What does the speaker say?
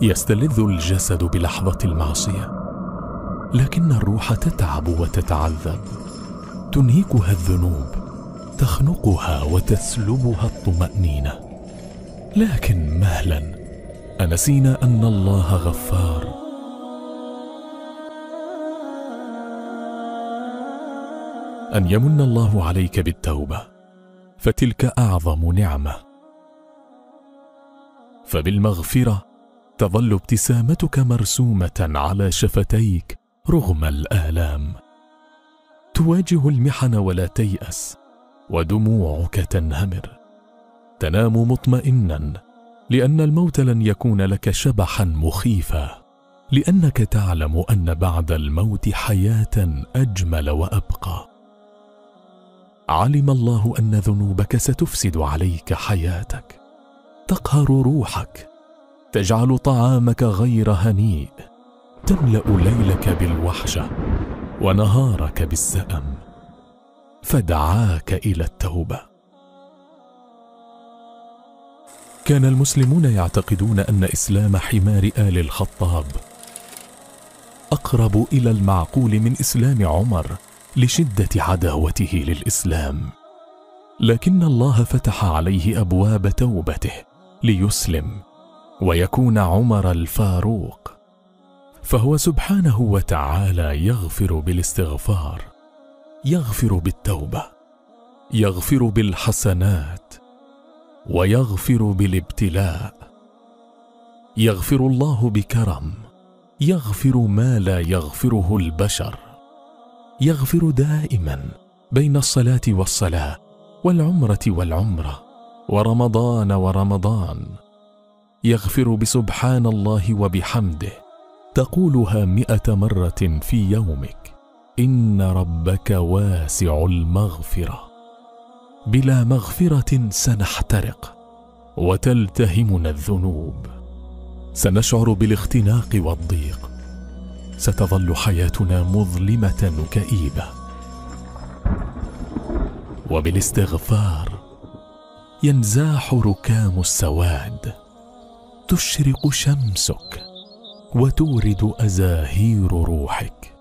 يستلذ الجسد بلحظة المعصية، لكن الروح تتعب وتتعذب، تنهكها الذنوب، تخنقها وتسلبها الطمأنينة. لكن مهلا، أنسينا أن الله غفار، أن يمن الله عليك بالتوبة، فتلك أعظم نعمة. فبالمغفرة تظل ابتسامتك مرسومة على شفتيك رغم الآلام. تواجه المحن ولا تيأس، ودموعك تنهمر. تنام مطمئنا، لأن الموت لن يكون لك شبحا مخيفا، لأنك تعلم أن بعد الموت حياة أجمل وأبقى. علم الله أن ذنوبك ستفسد عليك حياتك، تقهر روحك، تجعل طعامك غير هنيء، تملأ ليلك بالوحشة ونهارك بالسأم، فدعاك إلى التوبة. كان المسلمون يعتقدون أن إسلام حمار آل الخطاب أقرب إلى المعقول من إسلام عمر لشدة عداوته للإسلام، لكن الله فتح عليه أبواب توبته ليسلم ويكون عمر الفاروق. فهو سبحانه وتعالى يغفر بالاستغفار، يغفر بالتوبة، يغفر بالحسنات، ويغفر بالابتلاء. يغفر الله بكرم، يغفر ما لا يغفره البشر. يغفر دائما بين الصلاة والصلاة، والعمرة والعمرة، ورمضان ورمضان. يغفر بسبحان الله وبحمده، تقولها 100 مرة في يومك. إن ربك واسع المغفرة. بلا مغفرة سنحترق وتلتهمنا الذنوب، سنشعر بالاختناق والضيق، ستظل حياتنا مظلمة كئيبة. وبالاستغفار ينزاح ركام السواد، تشرق شمسك وتورد أزاهير روحك.